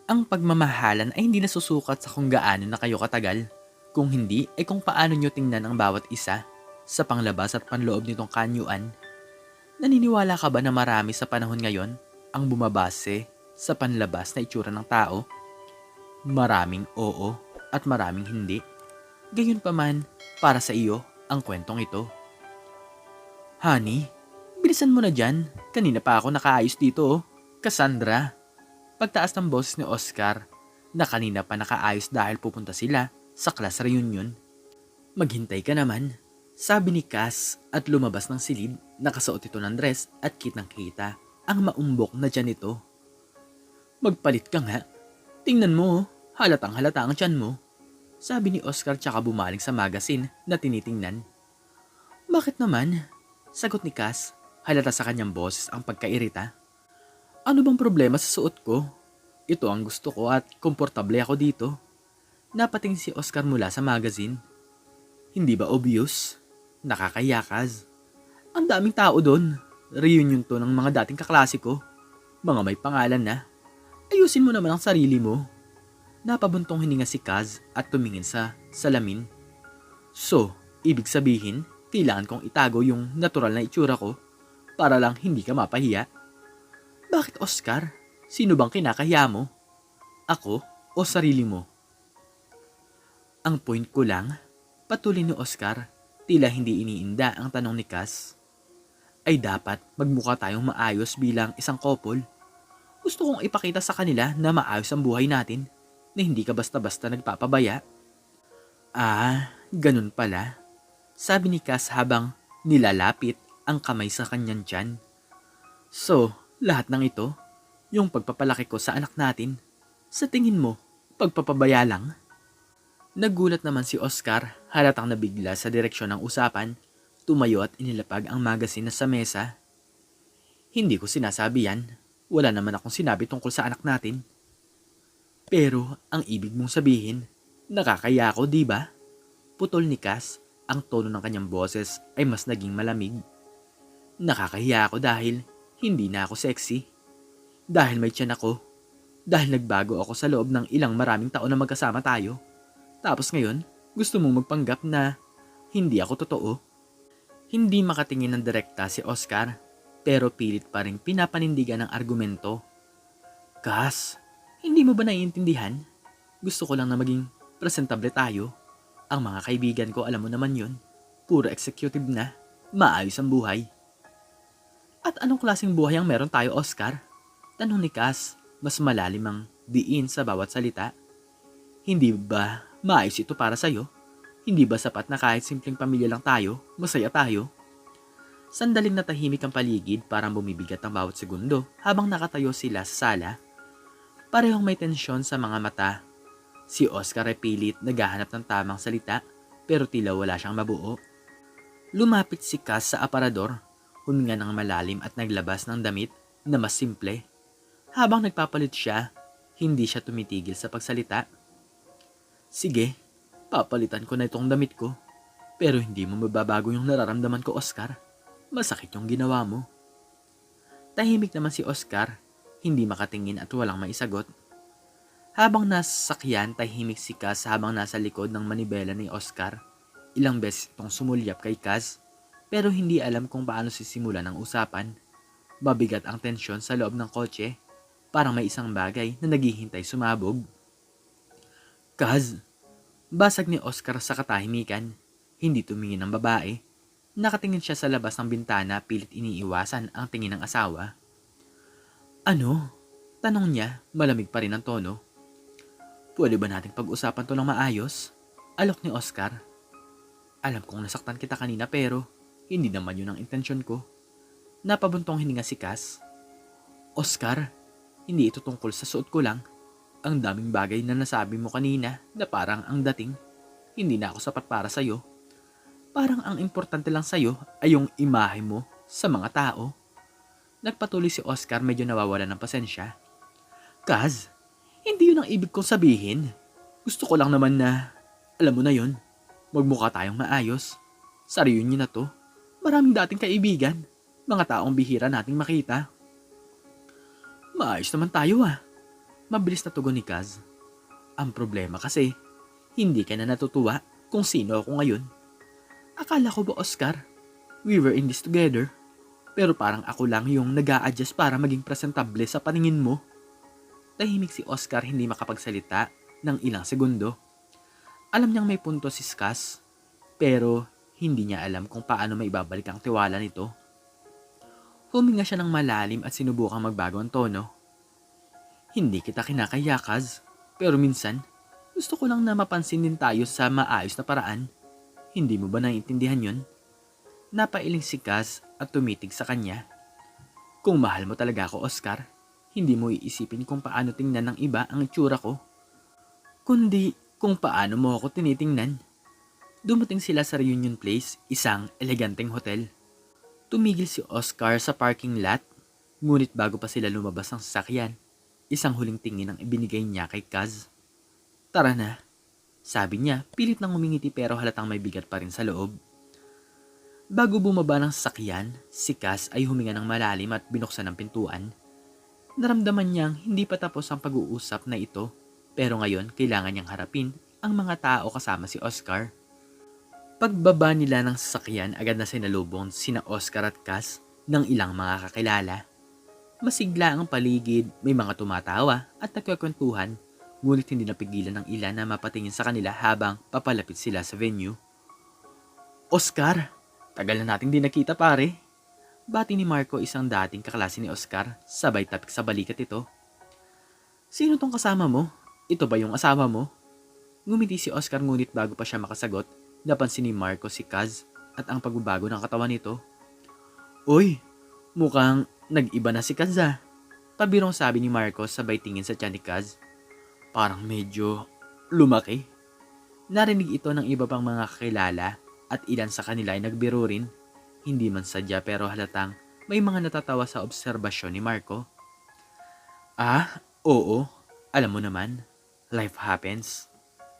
Ang pagmamahalan ay hindi nasusukat sa kung gaano na kayo katagal. Kung hindi, ay kung paano nyo tingnan ang bawat isa sa panglabas at panloob nitong kanyuan. Naniniwala ka ba na marami sa panahon ngayon ang bumabase sa panlabas na itsura ng tao? Maraming oo at maraming hindi. Gayunpaman, para sa iyo ang kwentong ito. Honey, bilisan mo na dyan. Kanina pa ako nakaayos dito oh. Cassandra. Pagtaas ng boses ni Oscar na kanina pa nakaayos dahil pupunta sila sa class reunion. Maghintay ka naman, sabi ni Cass at lumabas ng silid. Nakasuot ito ng dress at kitang-kita ang maumbok na tiyan nito. Magpalit ka nga. Tingnan mo, halatang halata ang tiyan mo. Sabi ni Oscar tsaka bumaling sa magazine na tinitingnan. Bakit naman? Sagot ni Cass, halata sa kanyang boses ang pagkairita. Ano bang problema sa suot ko? Ito ang gusto ko at komportable ako dito. Napatingin si Oscar mula sa magazine. Hindi ba obvious? Nakakaya, Kaz. Ang daming tao doon. Reunion to ng mga dating kaklase ko. Mga may pangalan na. Ayusin mo naman ang sarili mo. Napabuntong hininga si Kaz at tumingin sa salamin. So, ibig sabihin, kailangan kong itago yung natural na itsura ko para lang hindi ka mapahiya. Bakit, Oscar? Sino bang kinakahiya mo? Ako o sarili mo? Ang point ko lang, patuloy ni Oscar, tila hindi iniinda ang tanong ni Cass. Ay dapat magmukha tayong maayos bilang isang couple. Gusto kong ipakita sa kanila na maayos ang buhay natin, na hindi ka basta-basta nagpapabaya. Ah, ganun pala. Sabi ni Cass habang nilalapit ang kamay sa kanyang tiyan. So, lahat ng ito, yung pagpapalaki ko sa anak natin, sa tingin mo, pagpapabaya lang? Nagulat naman si Oscar, halatang nabigla sa direksyon ng usapan, tumayo at inilapag ang magazine na sa mesa. Hindi ko sinasabi yan. Wala naman akong sinabi tungkol sa anak natin. Pero ang ibig mong sabihin, nakakaya ako, di ba? Putol ni Cass, ang tono ng kanyang boses ay mas naging malamig. Nakakahiya ako dahil hindi na ako sexy. Dahil may tiyan ako. Dahil nagbago ako sa loob ng ilang maraming taon na magkasama tayo. Tapos ngayon, gusto mong magpanggap na hindi ako totoo. Hindi makatingin ng direkta si Oscar, pero pilit pa rin pinapanindigan ng argumento. Cass, hindi mo ba naiintindihan? Gusto ko lang na maging presentable tayo. Ang mga kaibigan ko, alam mo naman yun. Puro executive na. Maayos ang buhay. At anong klaseng buhay ang meron tayo, Oscar? Tanong ni Cass, mas malalim ang diin sa bawat salita. Hindi ba maayos ito para sa'yo? Hindi ba sapat na kahit simpleng pamilya lang tayo, masaya tayo? Sandaling natahimik ang paligid, parang bumibigat ang bawat segundo habang nakatayo sila sa sala. Parehong may tensyon sa mga mata. Si Oscar ay pilit naghahanap ng tamang salita pero tila wala siyang mabuo. Lumapit si Cass sa aparador, huminga ng malalim at naglabas ng damit na mas simple. Habang nagpapalit siya, hindi siya tumitigil sa pagsalita. Sige, papalitan ko na itong damit ko. Pero hindi mo mababago yung nararamdaman ko, Oscar. Masakit yung ginawa mo. Tahimik naman si Oscar, hindi makatingin at walang maisagot. Habang nasa sakyan, tahimik si Cass habang nasa likod ng manibela ni Oscar. Ilang beses itong sumulyap kay Cass, pero hindi alam kung paano sisimulan ang usapan. Mabigat ang tensyon sa loob ng kotse, parang may isang bagay na naghihintay sumabog. Cass, basag ni Oscar sa katahimikan. Hindi tumingin ng babae. Nakatingin siya sa labas ng bintana, pilit iniiwasan ang tingin ng asawa. Ano? Tanong niya, malamig pa rin ang tono. Pwede ba nating pag-usapan to ng maayos? Alok ni Oscar. Alam kong nasaktan kita kanina pero hindi naman yun ang intensyon ko. Napabuntong hininga si Cass. Oscar, hindi ito tungkol sa suot ko lang. Ang daming bagay na nasabi mo kanina na parang ang dating. Hindi na ako sapat para sa'yo. Parang ang importante lang sa'yo ay yung imahe mo sa mga tao. Nagpatuloy si Oscar, medyo nawawalan ng pasensya. Cass, hindi yun ang ibig kong sabihin. Gusto ko lang naman na, alam mo na yun, magmukha tayong maayos. Sa reunion na to, maraming dating kaibigan. Mga taong bihira nating makita. Maayos naman tayo ah. Mabilis na tugon ni Kaz. Ang problema kasi, hindi ka na natutuwa kung sino ako ngayon. Akala ko ba, Oscar, we were in this together? Pero parang ako lang yung nag-a-adjust para maging presentable sa paningin mo. Tahimik si Oscar, hindi makapagsalita ng ilang segundo. Alam niyang may punto si Kaz, pero hindi niya alam kung paano maibabalik ang tiwala nito. Huminga siya ng malalim at sinubukang magbago ang tono. Hindi kita kinakaya, Kaz, pero minsan, gusto ko lang na mapansin din tayo sa maayos na paraan. Hindi mo ba naiintindihan yun? Napailing si Kaz at tumitig sa kanya. Kung mahal mo talaga ako, Oscar, hindi mo iisipin kung paano tingnan ng iba ang itsura ko, kundi kung paano mo ako tinitingnan. Dumating sila sa Reunion Place, isang eleganteng hotel. Tumigil si Oscar sa parking lot, ngunit bago pa sila lumabas ng sasakyan, isang huling tingin ang ibinigay niya kay Kaz. Tara na, sabi niya, pilit nang umingiti pero halatang may bigat pa rin sa loob. Bago bumaba ng sasakyan, si Kaz ay huminga ng malalim at binuksan ang pintuan. Naramdaman niyang hindi pa tapos ang pag-uusap na ito, pero ngayon kailangan niyang harapin ang mga tao kasama si Oscar. Pagbaba nila ng sasakyan, agad na sinalubong sina Oscar at Kaz ng ilang mga kakilala. Masigla ang paligid, may mga tumatawa at nagkakwentuhan, ngunit hindi napigilan ng ilan na mapatingin sa kanila habang papalapit sila sa venue. Oscar, tagal na nating di nakita pare. Bati ni Marco, isang dating kaklase ni Oscar, sabay tapik sa balikat ito. Sino tong kasama mo? Ito ba yung asawa mo? Ngumiti si Oscar ngunit bago pa siya makasagot, napansin ni Marco si Kaz at ang pagbabago ng katawan nito. Uy, mukhang nag-iba na si Kaz ah. Pabirong sabi ni Marco sabay tingin sa tiyan ni Kaz. Parang medyo lumaki. Narinig ito ng iba pang mga kakilala at ilan sa kanila ay nagbiro rin. Hindi man sadya pero halatang may mga natatawa sa obserbasyon ni Marco. Ah, oo. Alam mo naman, life happens.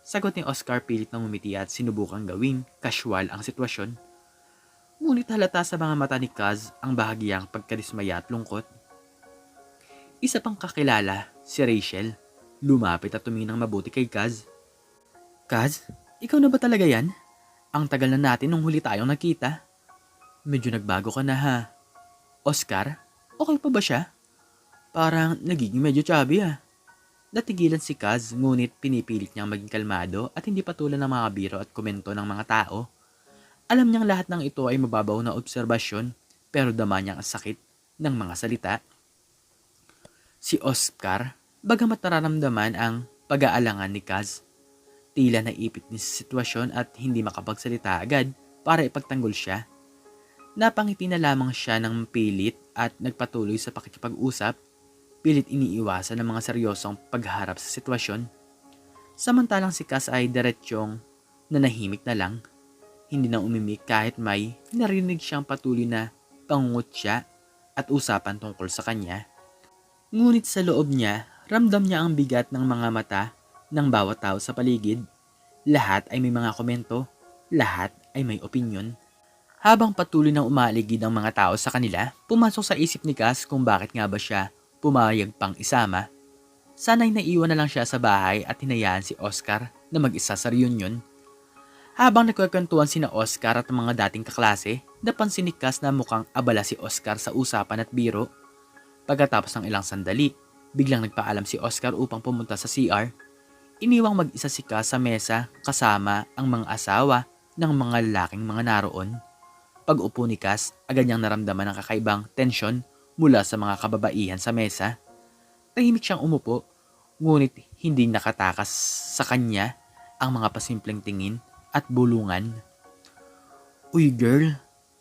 Sagot ni Oscar pilit nang umiti at sinubukang gawing casual ang sitwasyon. Ngunit halata sa mga mata ni Kaz ang bahagyang pagkadismaya at lungkot. Isa pang kakilala, si Rachel, lumapit at tumingin ng mabuti kay Kaz. Kaz, ikaw na ba talaga yan? Ang tagal na natin nung huli tayong nakita. Medyo nagbago ka na ha. Oscar, okay pa ba siya? Parang nagiging medyo chubby ah. Natigilan si Kaz ngunit pinipilit niyang maging kalmado at hindi patulan ng mga biro at komento ng mga tao. Alam niyang lahat ng ito ay mababaw na obserbasyon pero dama niyang ang sakit ng mga salita. Si Oscar, bagamat nararamdaman ang pag-aalangan ni Kaz, tila naipit ni sa sitwasyon at hindi makapagsalita agad para ipagtanggol siya. Napangiti na lamang siya ng pilit at nagpatuloy sa pakikipag-usap, pilit iniiwasan ng mga seryosong pagharap sa sitwasyon. Samantalang si Kaz ay diretsyong nanahimik na lang, hindi na umimik kahit may narinig siyang patuloy na pangungutya at usapan tungkol sa kanya. Ngunit sa loob niya, ramdam niya ang bigat ng mga mata ng bawat tao sa paligid. Lahat ay may mga komento, lahat ay may opinyon. Habang patuloy nang umaligid ang mga tao sa kanila, pumasok sa isip ni Kaz kung bakit nga ba siya pumayag pang isama. Sana'y naiwan na lang siya sa bahay at hinayaan si Oscar na mag-isa sa reunion. Habang nagkukwentuhan sina Oscar at ang mga dating kaklase, napansin ni Kaz na mukhang abala si Oscar sa usapan at biro. Pagkatapos ng ilang sandali, biglang nagpaalam si Oscar upang pumunta sa CR. Iniwang mag-isa si Kaz sa mesa kasama ang mga asawa ng mga lalaking mga naroon. Pag-upo ni Kaz, agad niyang naramdaman ang kakaibang tensyon mula sa mga kababaihan sa mesa. Tahimik siyang umupo, ngunit hindi nakatakas sa kanya ang mga pasimpleng tingin at bulungan. Uy girl,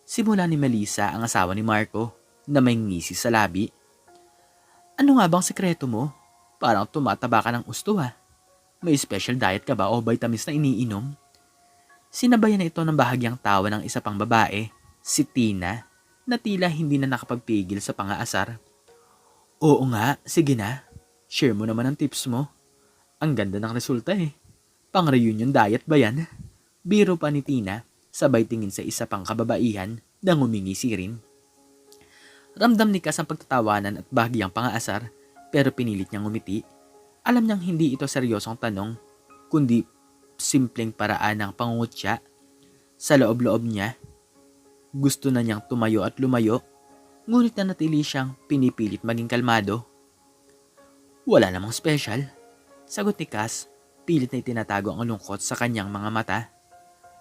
simula ni Melissa, ang asawa ni Marco, na may ngisi sa labi. Ano nga bang sekreto mo? Parang tumataba ka ng gusto ha. May special diet ka ba o vitamins na iniinom? Sinabayan na ito ng bahagyang tawa ng isa pang babae, si Tina, na tila hindi na nakapagpigil sa pangaasar. Oo nga, sige na. Share mo naman ang tips mo. Ang ganda ng resulta eh. Pang-reunion diet ba yan? Biro pa ni Tina, sabay tingin sa isa pang kababaihan na ngumingisi rin. Ramdam ni Kaz ang pagtatawanan at bahagyang pangaasar, pero pinilit niyang ngumiti. Alam niyang hindi ito seryosong tanong, kundi simpleng paraan ng pangungutya. Sa loob-loob niya, gusto na niyang tumayo at lumayo, ngunit nanatili siyang pinipilit maging kalmado. Wala namang special, sagot ni Cass, pilit na itinatago ang lungkot sa kanyang mga mata.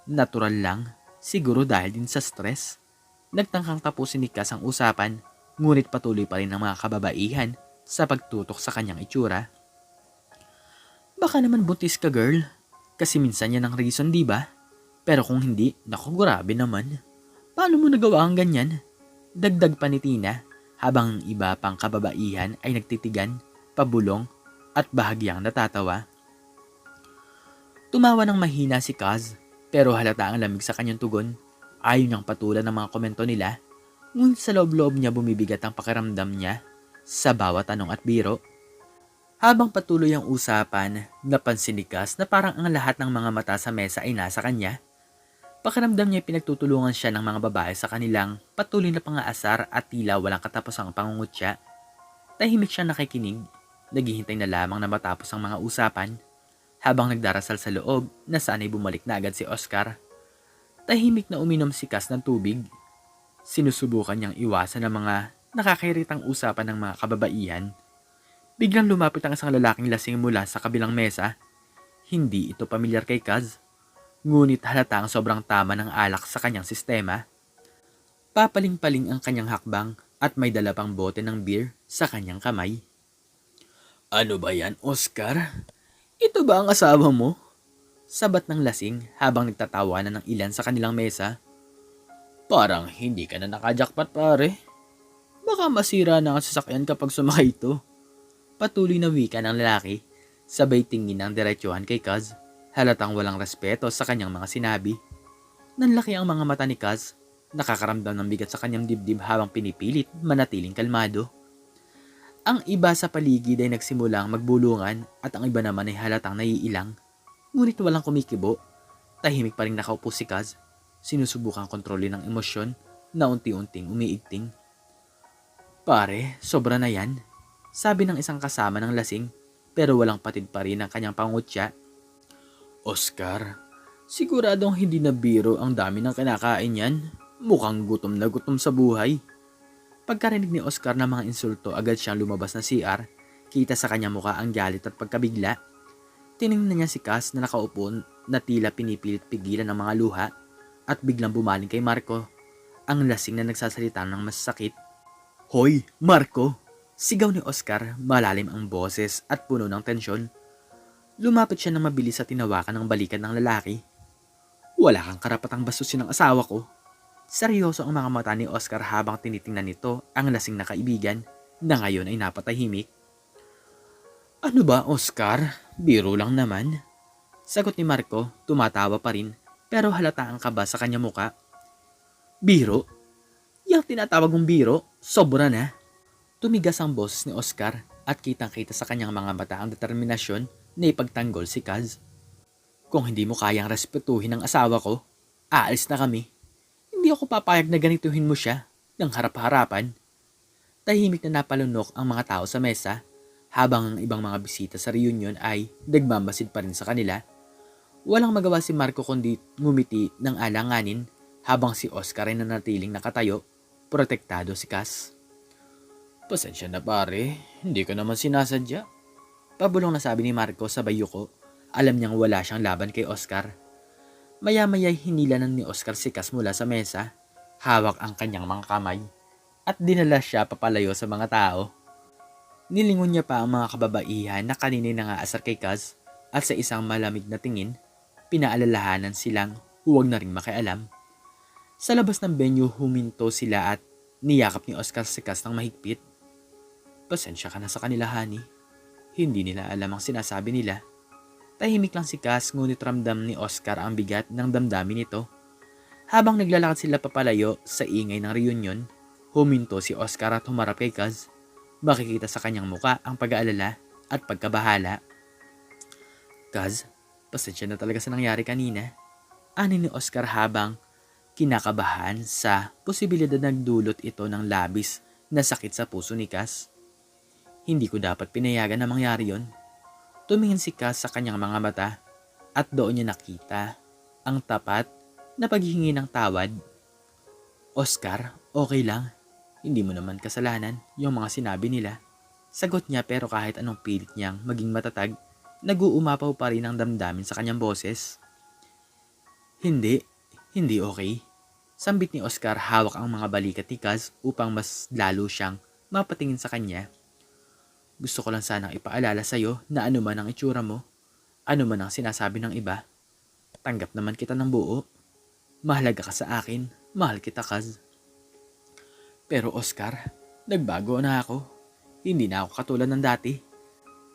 Natural lang, siguro dahil din sa stress. Nagtangkang tapusin ni Cass ang usapan, ngunit patuloy pa rin ang mga kababaihan sa pagtutok sa kanyang itsura. Baka naman buntis ka, girl. Kasi minsan yan ang reason, di ba? Pero kung hindi, naku, grabe naman. Paano mo nagawa ang ganyan? Dagdag pa ni Tina habang ang iba pang kababaihan ay nagtitigan, pabulong at bahagyang natatawa. Tumawa ng mahina si Kaz pero halata ang lamig sa kanyang tugon. Ayaw niyang patulan ng mga komento nila, ngunit sa loob-loob niya bumibigat ang pakiramdam niya sa bawat tanong at biro. Habang patuloy ang usapan, napansin ni Kaz na parang ang lahat ng mga mata sa mesa ay nasa kanya. Pakiramdam niya pinagtutulungan siya ng mga babae sa kanilang patuloy na pangaasar at tila walang katapusang pangungutya. Tahimik siya nakikinig, naghihintay na lamang na matapos ang mga usapan. Habang nagdarasal sa loob, nasanay bumalik na agad si Oscar. Tahimik na uminom si Kaz ng tubig. Sinusubukan niyang iwasan ang mga nakakairitang usapan ng mga kababaihan. Biglang lumapit ang isang lalaking lasing mula sa kabilang mesa. Hindi ito pamilyar kay Kaz, ngunit halata ang sobrang tama ng alak sa kanyang sistema. Papaling-paling ang kanyang hakbang at may dala pang bote ng beer sa kanyang kamay. Ano ba yan, Oscar? Ito ba ang asawa mo? Sabat ng lasing habang nagtatawanan ng ilan sa kanilang mesa. Parang hindi ka na nakajakpat, pare. Baka masira na ang sasakyan kapag sumakay ito. Patuloy na wika ng lalaki, sabay tingin ng diretsuhan kay Kaz, halatang walang respeto sa kanyang mga sinabi. Nanlaki ang mga mata ni Kaz, nakakaramdam ng bigat sa kanyang dibdib habang pinipilit manatiling kalmado. Ang iba sa paligid ay nagsimulang magbulungan at ang iba naman ay halatang naiilang. Ngunit walang kumikibo, tahimik pa rin nakaupo si Kaz, sinusubukang kontrolin ang emosyon na unti-unting umiigting. Pare, sobra na yan. Sabi ng isang kasama ng lasing, pero walang patid pa rin ang kanyang pangutya. Oscar, siguradong hindi na biro ang dami ng kinakain yan. Mukhang gutom na gutom sa buhay. Pagkarinig ni Oscar ng mga insulto, agad siyang lumabas na CR. Kita sa kanyang mukha ang galit at pagkabigla. Tiningnan niya si Kaz na nakaupo na tila pinipilit pigilan ng mga luha at biglang bumaling kay Marco, ang lasing na nagsasalita ng masakit. Hoy, Marco! Sigaw ni Oscar, malalim ang boses at puno ng tensyon. Lumapit siya ng mabilis at tinawakan ng balikan ng lalaki. Wala kang karapatang bastusin ng asawa ko. Seryoso ang mga mata ni Oscar habang tinitingnan nito ang lasing na kaibigan na ngayon ay napatahimik. Ano ba, Oscar? Biro lang naman. Sagot ni Marco, tumatawa pa rin pero halata ang kaba sa kanya muka. Biro? Yang tinatawag mong biro, sobra na. Tumigas ang boses ni Oscar at kitang-kita sa kanyang mga mata ang determinasyon na ipagtanggol si Kaz. Kung hindi mo kayang respetuhin ang asawa ko, aalis na kami. Hindi ako papayag na ganituhin mo siya ng harap-harapan. Tahimik na napalunok ang mga tao sa mesa habang ang ibang mga bisita sa reunion ay nagmamasid pa rin sa kanila. Walang magawa si Marco kundi ngumiti ng alanganin habang si Oscar ay nanatiling nakatayo, protektado si Kaz. Pasensya na pare, hindi ko naman sinasadya. Pabulong na sabi ni Marco sa bayuko. Alam niyang wala siyang laban kay Oscar. Maya-maya'y hinilanan ni Oscar si Kaz mula sa mesa, hawak ang kanyang mga kamay, at dinala siya papalayo sa mga tao. Nilingon niya pa ang mga kababaihan na kanina'y nangaasar kay Kaz at sa isang malamig na tingin, pinaalalahanan silang huwag na ring makialam. Sa labas ng venue huminto sila at niyakap ni Oscar si Kaz ng mahigpit. Pasensya ka na sa kanila, honey. Hindi nila alam ang sinasabi nila. Tahimik lang si Kaz ngunit ramdam ni Oscar ang bigat ng damdamin nito. Habang naglalakad sila papalayo sa ingay ng reunion, huminto si Oscar at humarap kay Kaz. Makikita sa kanyang muka ang pag-aalala at pagkabahala. Kaz, pasensya na talaga sa nangyari kanina. Ani ni Oscar habang kinakabahan sa posibilidad na nagdulot ito ng labis na sakit sa puso ni Kaz. Hindi ko dapat pinayagan na mangyari yon. Tumingin si Kaz sa kanyang mga mata at doon niya nakita ang tapat na paghihingi ng tawad. Oscar, okay lang. Hindi mo naman kasalanan yung mga sinabi nila. Sagot niya pero kahit anong pilit niyang maging matatag, nag-uumapaw pa rin ang damdamin sa kanyang boses. Hindi, hindi okay. Sambit ni Oscar hawak ang mga balikat ni Kaz upang mas lalo siyang mapatingin sa kanya. Gusto ko lang sanang ipaalala sa'yo na ano man ang itsura mo, ano man ang sinasabi ng iba, tanggap naman kita ng buo. Mahalaga ka sa akin, mahal kita Kaz. Pero Oscar, nagbago na ako. Hindi na ako katulad ng dati.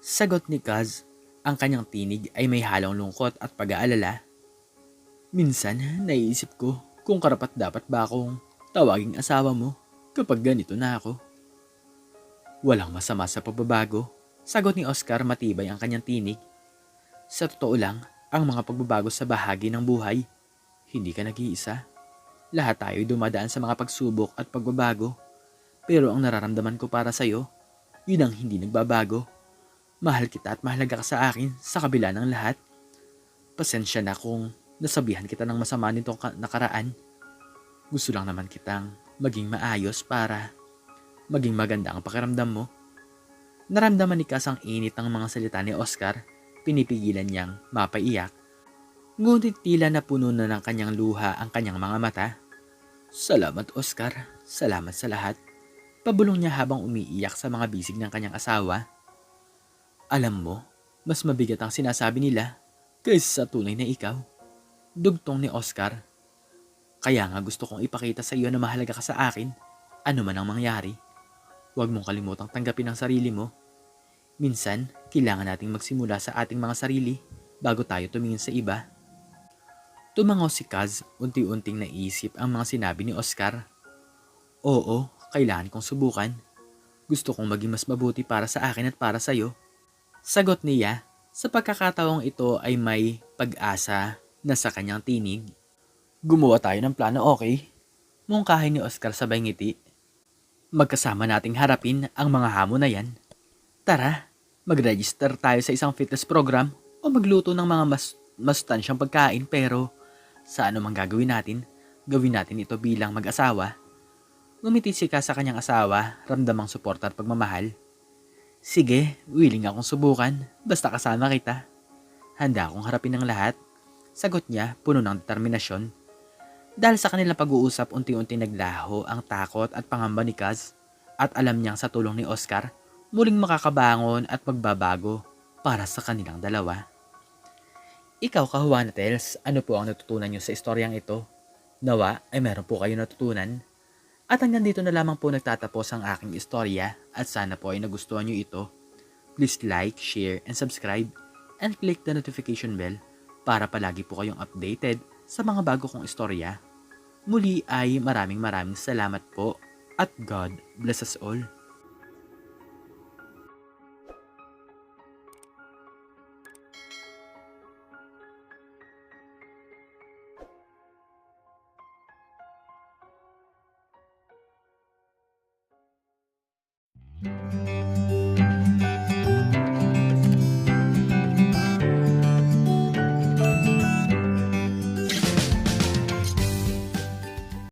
Sagot ni Kaz, ang kanyang tinig ay may halong lungkot at pag-aalala. Minsan, naiisip ko kung karapat dapat ba akong tawaging asawa mo kapag ganito na ako. Walang masama sa pagbabago. Sagot ni Oscar matibay ang kanyang tinig. Sa totoo lang, ang mga pagbabago sa bahagi ng buhay, hindi ka nag-iisa. Lahat tayo dumadaan sa mga pagsubok at pagbabago. Pero ang nararamdaman ko para sa'yo, yun ang hindi nagbabago. Mahal kita at mahalaga ka sa akin sa kabila ng lahat. Pasensya na kung nasabihan kita ng masama nitong nakaraan. Gusto lang naman kitang maging maayos para maging maganda ang pakiramdam mo. Naramdaman ni Kaz ang init ng mga salita ni Oscar. Pinipigilan niyang mapaiyak. Ngunit tila na puno na ng kanyang luha ang kanyang mga mata. Salamat Oscar, salamat sa lahat. Pabulong niya habang umiiyak sa mga bisig ng kanyang asawa. Alam mo, mas mabigat ang sinasabi nila kaysa sa tunay na ikaw. Dugtong ni Oscar. Kaya nga gusto kong ipakita sa iyo na mahalaga ka sa akin, ano man ang mangyari. Huwag mong kalimutang tanggapin ang sarili mo. Minsan, kailangan nating magsimula sa ating mga sarili bago tayo tumingin sa iba. Tumangaw si Kaz, unti-unting naisip ang mga sinabi ni Oscar. Oo, kailangan kong subukan. Gusto kong maging mas mabuti para sa akin at para sa iyo. Sagot niya, sa pagkakataong ito ay may pag-asa na sa kanyang tinig. Gumawa tayo ng plano, okay? Mungkahin ni Oscar sabay ngiti. Magkasama nating harapin ang mga hamon na yan. Tara, mag-register tayo sa isang fitness program o magluto ng mga masustansyang pagkain pero sa ano mang gagawin natin, gawin natin ito bilang mag-asawa. Ngumiti si Kaz sa kanyang asawa, ramdamang suporta at pagmamahal. Sige, willing akong subukan, basta kasama kita. Handa akong harapin ng lahat. Sagot niya, puno ng determinasyon. Dahil sa kanilang pag-uusap, unti-unti naglaho ang takot at pangamba ni Kaz at alam niyang sa tulong ni Oscar, muling makakabangon at magbabago para sa kanilang dalawa. Ikaw, Kahuana Tales, ano po ang natutunan niyo sa istoryang ito? Nawa ay meron po kayo natutunan. At hanggang dito na lamang po nagtatapos ang aking istorya at sana po ay nagustuhan niyo ito. Please like, share, and subscribe and click the notification bell para palagi po kayong updated sa mga bago kong istorya. Muli ay maraming salamat po at God bless us all.